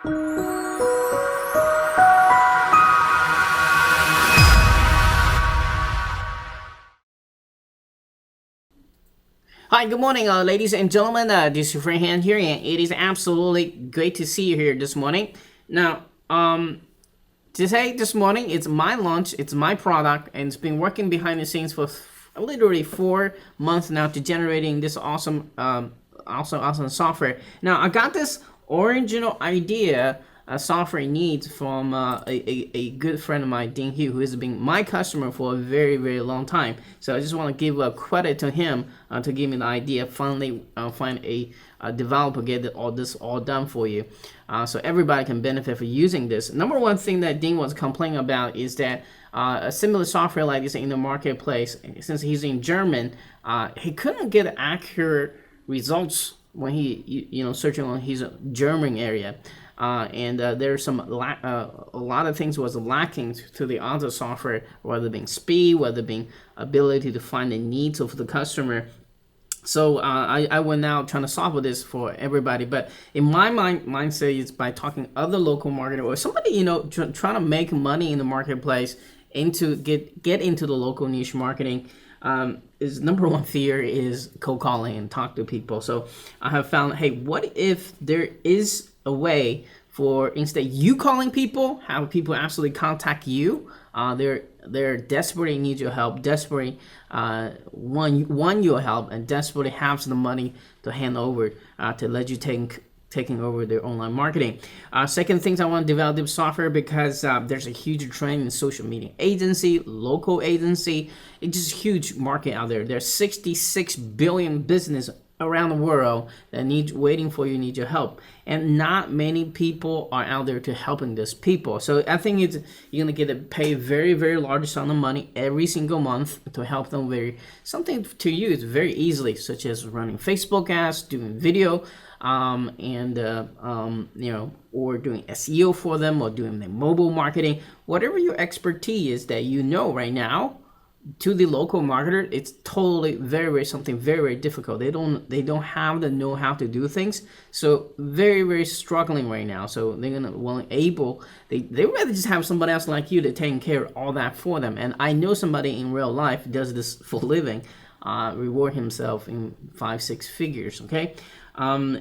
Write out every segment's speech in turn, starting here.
Hi, good morning, ladies and gentlemen. This is your friend Han here, and it is absolutely great to see you here this morning. Now, this morning, it's my launch, it's my product, and it's been working behind the scenes for literally 4 months now to generating this awesome software. Now, I got this original idea software needs from a good friend of mine, Ding Hu, who has been my customer for a very, very long time. So I just want to give a credit to him to give me the idea. Finally, find a developer, get this all done for you, so everybody can benefit for using this. Number one thing that Ding was complaining about is that a similar software like this in the marketplace, since he's in German, he couldn't get accurate results when he searching on his German area. And there's some a lot of things was lacking to the other software, whether being speed, whether being ability to find the needs of the customer. So I will now trying to solve this for everybody. But in my mindset is by talking other local marketer or somebody trying to make money in the marketplace, into get into the local niche marketing. Is number one fear is cold calling and talk to people. So I have found, hey, what if there is a way for, instead you calling people, have people actually contact you? They're desperately need your help, desperately want your help, and desperately have the money to hand over to let you taking over their online marketing. Second things, I want to develop this software because there's a huge trend in social media agency, local agency. It's just a huge market out there. There's 66 billion business around the world that waiting for you, need your help, and not many people are out there to helping these people. So I think you're gonna get paid very, very large sum of money every single month to help them something to use very easily, such as running Facebook ads, doing video, or doing SEO for them, or doing the mobile marketing, whatever your expertise is that right now. To the local marketer, it's totally something very difficult. They don't have the know-how to do things, so very struggling right now. So they're gonna they rather just have somebody else like you to take care of all that for them. And I know somebody in real life does this for a living, reward himself in 5-6 figures. Okay. So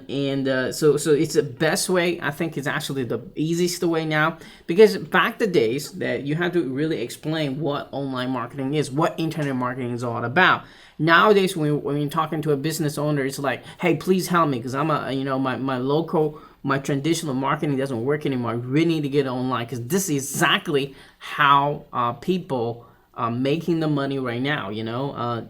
it's the best way. I think it's actually the easiest way now, because back the days that you had to really explain what online marketing is, what internet marketing is all about. Nowadays, when you're talking to a business owner, it's like, hey, please help me, because I'm my traditional marketing doesn't work anymore. I really need to get online, because this is exactly how people are making the money right now.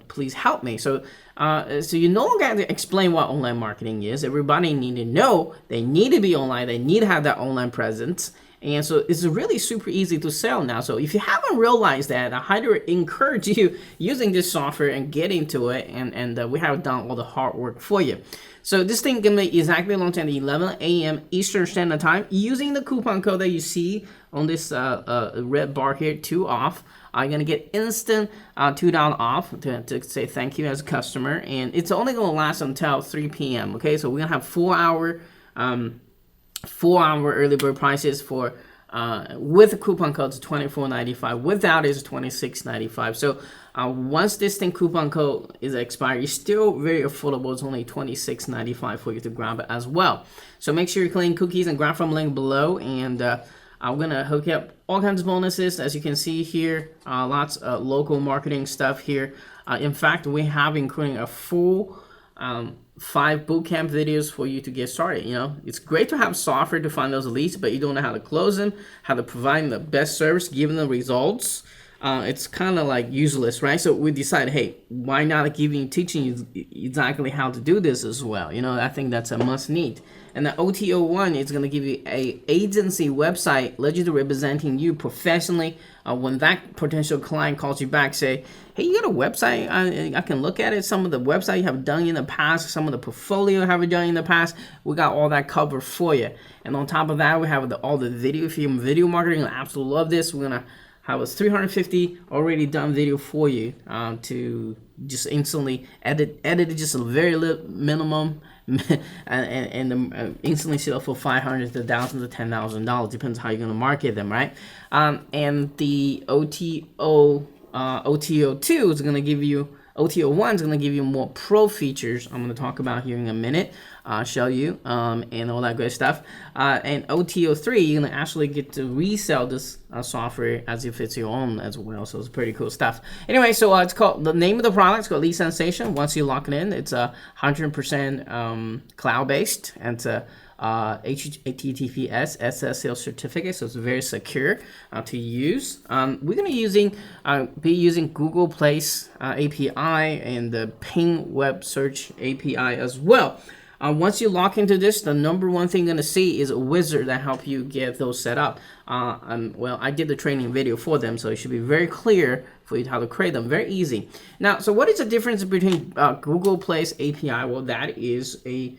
Please help me. So you no longer have to explain what online marketing is. Everybody need to know they need to be online. They need to have that online presence. And so it's really super easy to sell now. So if you haven't realized that, I highly encourage you using this software and get into it. And we have done all the hard work for you. So this thing can be exactly launched at 11 a.m. Eastern Standard Time using the coupon code that you see on this red bar here, 2 off. I'm going to get instant $2 off to say thank you as a customer. And it's only going to last until 3 p.m. Okay, so we're going to have 4-hour early bird prices for with the coupon code is $24.95. Without is $26.95. So once this coupon code is expired, it's still very affordable. It's only $26.95 for you to grab it as well. So make sure you clean cookies and grab from link below, and I'm gonna hook you up all kinds of bonuses, as you can see here. Lots of local marketing stuff here. In fact, we have including a full 5 bootcamp videos for you to get started. It's great to have software to find those leads, but you don't know how to close them, how to provide the best service, give them the results. It's kind of like useless, right? So we decided, hey, why not teaching you exactly how to do this as well? I think that's a must need. And the OTO1 is going to give you a agency website, legally representing you professionally. When that potential client calls you back, say, hey, you got a website? I can look at it. Some of the website you have done in the past, some of the portfolio you have done in the past, we got all that covered for you. And on top of that, we have all the video. If you're video marketing, I absolutely love this. We're going to have a 350 already done video for you to just instantly edit just a very little minimum, instantly sell for $500 to $1,000 to $10,000. Depends how you're gonna market them, right? And the OTO2 is gonna give you OTO1 is going to give you more pro features I'm going to talk about here in a minute, show you, and all that good stuff. And OTO3, you're going to actually get to resell this software as if it's your own as well. So it's pretty cool stuff. Anyway, so it's called, the name of the product is called LeadSensation. Once you lock it in, it's 100% cloud-based, and it's a HTTPS SSL certificate, so it's very secure to use. We're gonna be using Google Place API and the Ping Web Search API as well. Once you lock into this, the number one thing you're gonna see is a wizard that help you get those set up. Well, I did the training video for them, so it should be very clear for you how to create them. Very easy. Now, so what is the difference between Google Place API? Well, that is a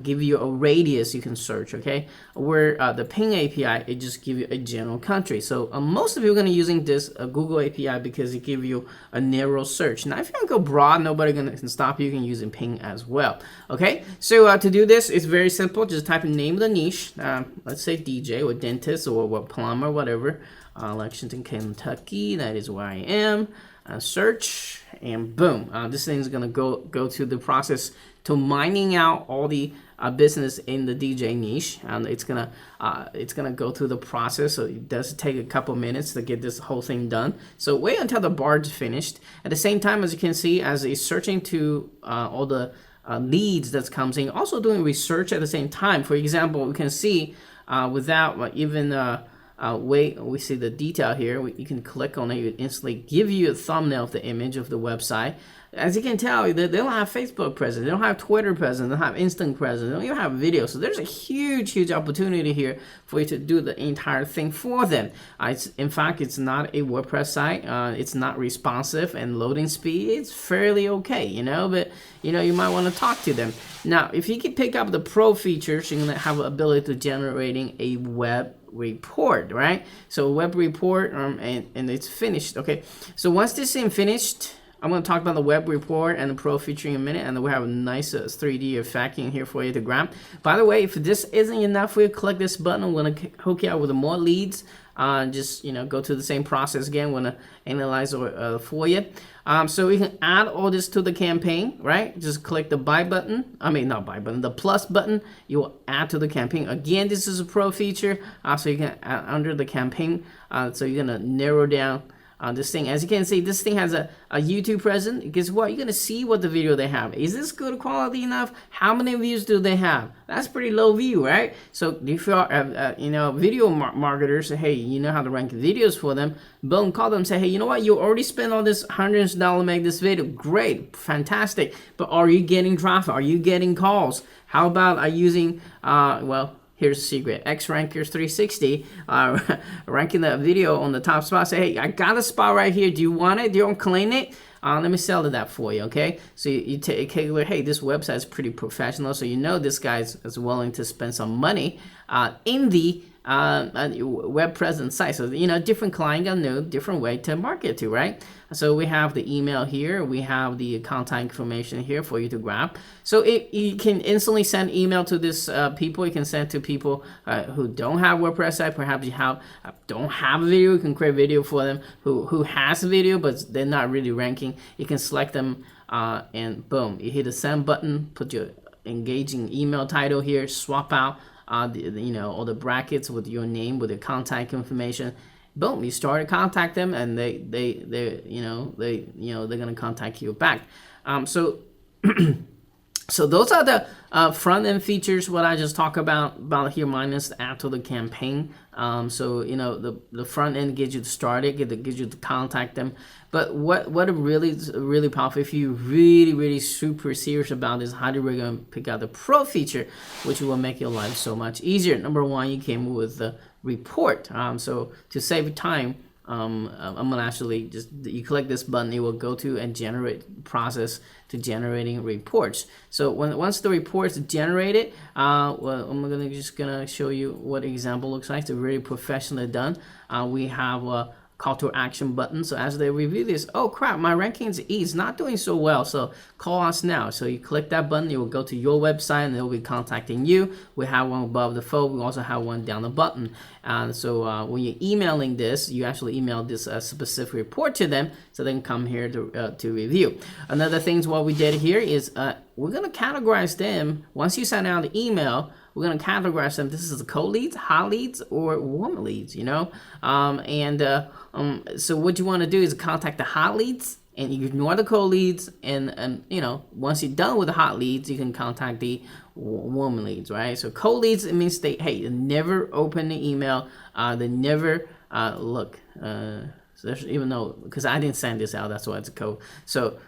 give you a radius you can search, okay? Where the Ping API, it just give you a general country. So most of you are going to using this Google API because it give you a narrow search. Now, if you want to go broad, nobody can stop you. You can use in Ping as well, okay? So to do this, it's very simple. Just type in name of the niche. Let's say DJ or dentist or plumber, whatever. Lexington, Kentucky, that is where I am. Search, and boom, this thing is gonna go through the process to mining out all the business in the DJ niche, and it's gonna go through the process. So it does take a couple minutes to get this whole thing done. So wait until the bar is finished. At the same time, as you can see, as it's searching to all the leads that comes in, also doing research at the same time. For example, we can see without even we see the detail here. You can click on it. It instantly give you a thumbnail of the image of the website. As you can tell, they don't have Facebook presence. They don't have Twitter presence. They don't have Instant presence. They don't even have video. So there's a huge opportunity here for you to do the entire thing for them. In fact, it's not a WordPress site. It's not responsive, and loading speed, it's fairly okay, you know, but you might want to talk to them. Now, if you can pick up the pro features, you're going to have the ability to generating a web report, right? So web report, and it's finished, okay? So once this thing finished, I'm going to talk about the web report and the pro feature in a minute, and we have a nice 3D effect in here for you to grab. By the way, if this isn't enough for you, click this button. I'm going to hook you out with more leads. Just go through the same process again. Want to analyze for you. So we can add all this to the campaign, right? Just click the buy button. I mean, not buy button, the plus button. You will add to the campaign. Again, this is a pro feature. So you can add under the campaign. So you're gonna narrow down this thing. As you can see, this thing has a YouTube presence. Guess what? You're gonna see what the video they have. Is this good quality enough? How many views do they have? That's pretty low view, right? So if you are, video marketers, say, hey, you know how to rank videos for them. Boom, call them. Say, hey, you know what? You already spent all this hundreds of dollars to make this video. Great, fantastic. But are you getting traffic? Are you getting calls? How about using here's Seacrh, X-Rankers 360, ranking the video on the top spot. Say, hey, I got a spot right here. Do you want it? Do you want to claim it? Let me sell that for you, okay? So you take hey, this website is pretty professional, so this guy is willing to spend some money in the web presence site. So different client gonna know different way to market to, right? So we have the email here, we have the contact information here for you to grab. So you can instantly send email to this people. You can send to people who don't have WordPress site. Perhaps you don't have a video. You can create video for them who has a video but they're not really ranking. You can select them and boom, you hit the send button, put your engaging email title here, swap out all the brackets with your name, with your contact information. Boom, you start to contact them, and they're gonna contact you back. So those are the front end features. What I just talked about here, minus the add to the campaign. So the front end gets you started, gives you to contact them. But what really powerful, if you really super serious about this, how do we gonna pick out the pro feature, which will make your life so much easier. Number one, you came with the report. So to save time, I'm gonna actually you click this button, it will go to and generate process to generating reports. So once the reports generated, I'm gonna show you what example looks like. It's really professionally done. We have call to action button. So as they review this, oh crap, my rankings is not doing so well, so call us now. So you click that button, it will go to your website and they'll be contacting you. We have one above the fold, we also have one down the button. So when you're emailing this, you actually email this specific report to them, so they can come here to review. Another thing what we did here is we're gonna categorize them. Once you send out the email, we're gonna categorize them. This is the cold leads, hot leads, or warm leads, you know? So what you wanna do is contact the hot leads and you ignore the cold leads, and you know, once you're done with the hot leads, you can contact the warm leads, right? So cold leads, it means they never open the email, they never look, so even though, because I didn't send this out, that's why it's a code. So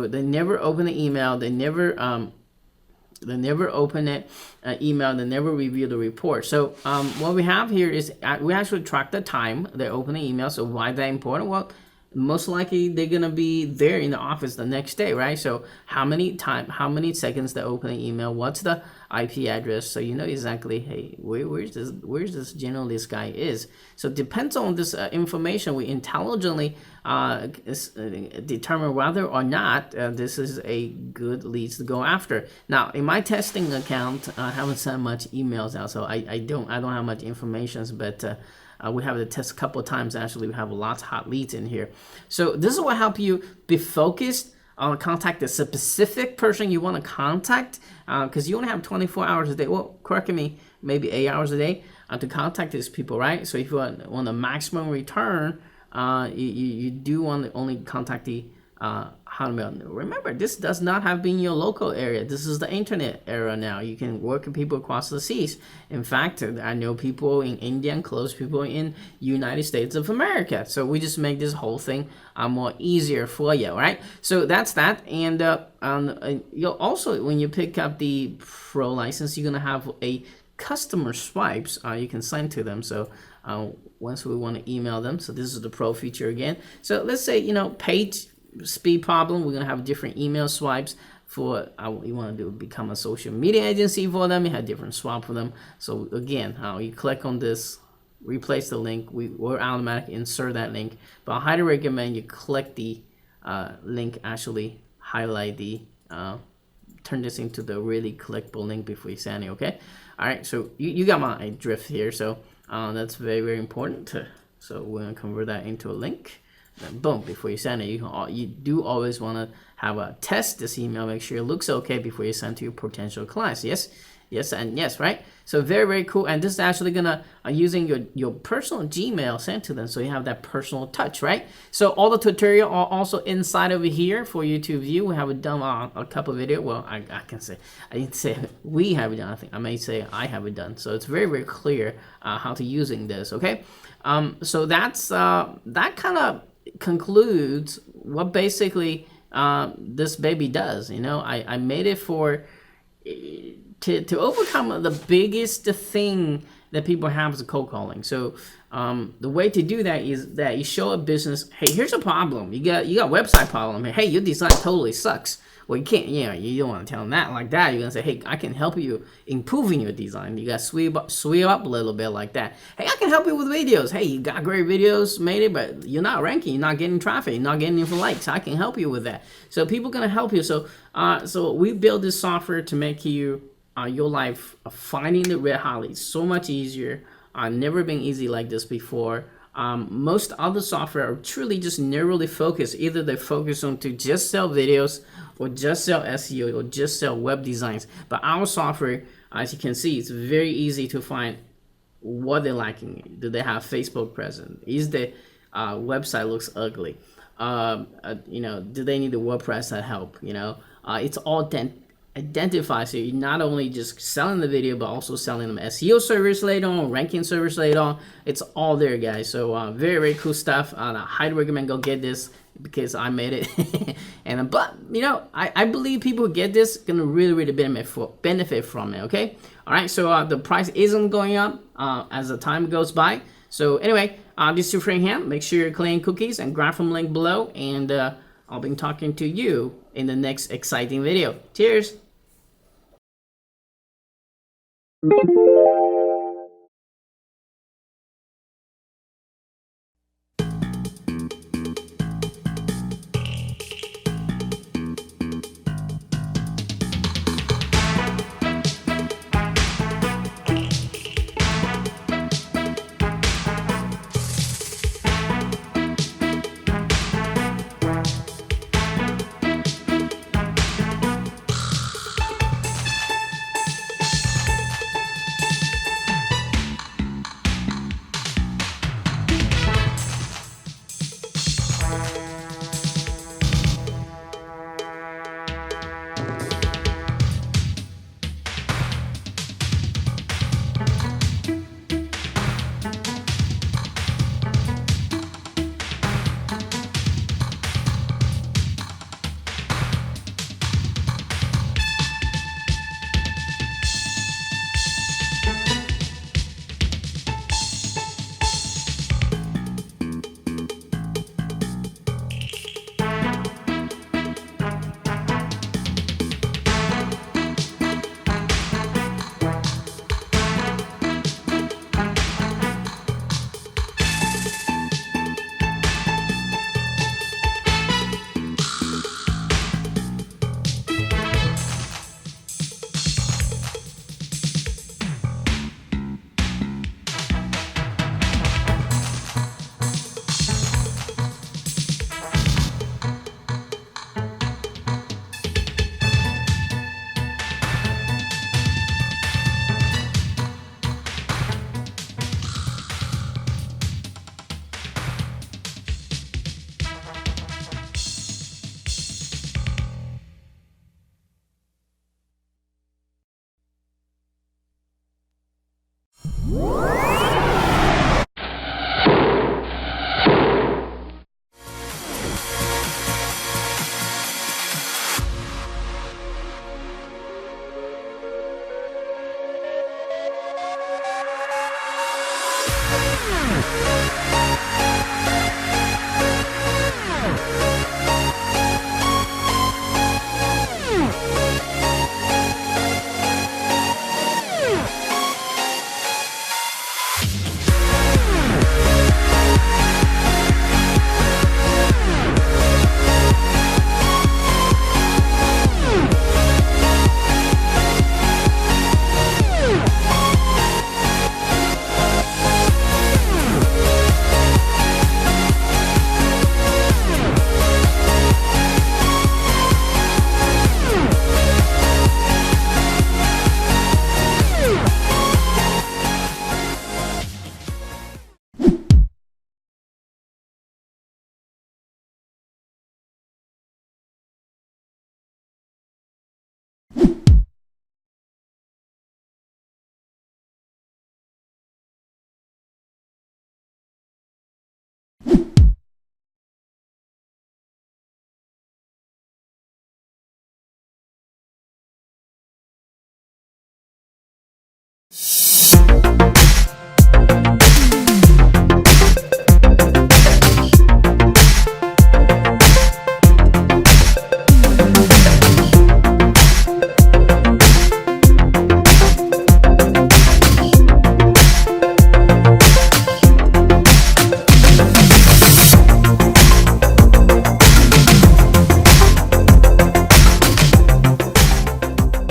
they never open the email, they never open it email, they never review the report. So what we have here is we actually track the time they open the email. So why is that important? Well, most likely they're gonna be there in the office the next day, right? So how many seconds they open the email, what's the IP address, so you know exactly, hey, where's this general this guy is. So it depends on this information, we intelligently determine whether or not this is a good leads to go after. Now in my testing account, I haven't sent much emails out, so I don't have much information, but we have to test a couple of times. Actually, we have lots of hot leads in here. So this is what help you be focused on contact the specific person you want to contact, because you only have 24 hours a day. Well, correct me, maybe 8 hours a day to contact these people, right? So if you want a maximum return, you do want to only contact the hotmail. Remember, this does not have been your local area. This is the internet era now. You can work with people across the seas. In fact, I know people in India and close people in United States of America. So we just make this whole thing more easier for you, right? So that's that. And you'll also, when you pick up the pro license, you're gonna have a customer swipes you can send to them. So once we want to email them, so this is the pro feature again. So let's say, you know, page speed problem, we're gonna have different email swipes for you want to do become a social media agency for them. You have different swap for them. So again, you click on this, replace the link, we'll automatically insert that link, but I highly recommend you click the link, actually highlight the turn this into the really clickable link before you send it. Okay, all right, so you got my drift here. So that's very important. So we're gonna convert that into a link. Then boom, before you send it, you do always want to have a test this email, make sure it looks okay before you send to your potential clients. Yes, and yes, right? So very cool. And this is actually gonna using your personal Gmail sent to them, so you have that personal touch, right? So all the tutorial are also inside over here for you to view. We have done a couple of videos. Well, I can say, I didn't say we have it done. I think I may say I have it done. So it's very clear how to using this. Okay, so that's that kind of concludes what basically this baby does. You know, I made it for to overcome the biggest thing that people have is cold calling. So the way to do that is that you show a business, hey, here's a problem. You got website problem. Hey, your design totally sucks. Well, you can't, you don't want to tell them that like that. You're gonna say, hey, I can help you improving your design. You got to sweep up a little bit like that. Hey, I can help you with videos. Hey, you got great videos, made it, but you're not ranking. You're not getting traffic. You're not getting any likes. I can help you with that. So people gonna help you. So so we build this software to make you your life finding the red hot leads so much easier. Never been easy like this before. Most other software are truly just narrowly focused. Either they focus on to just sell videos, or just sell SEO, or just sell web designs. But our software, as you can see, it's very easy to find what they're lacking. Do they have Facebook presence? Is the website looks ugly? Do they need the WordPress that help? It's all identify, so you're not only just selling the video, but also selling them SEO service later on, ranking service later on. It's all there, guys. So very cool stuff. I highly recommend go get this because I made it. And but I believe people who get this gonna really benefit from it. Okay, all right. So the price isn't going up as the time goes by. So anyway, this is your friend Han. Make sure you're clearing cookies and grab from link below, and I'll be talking to you in the next exciting video. Cheers.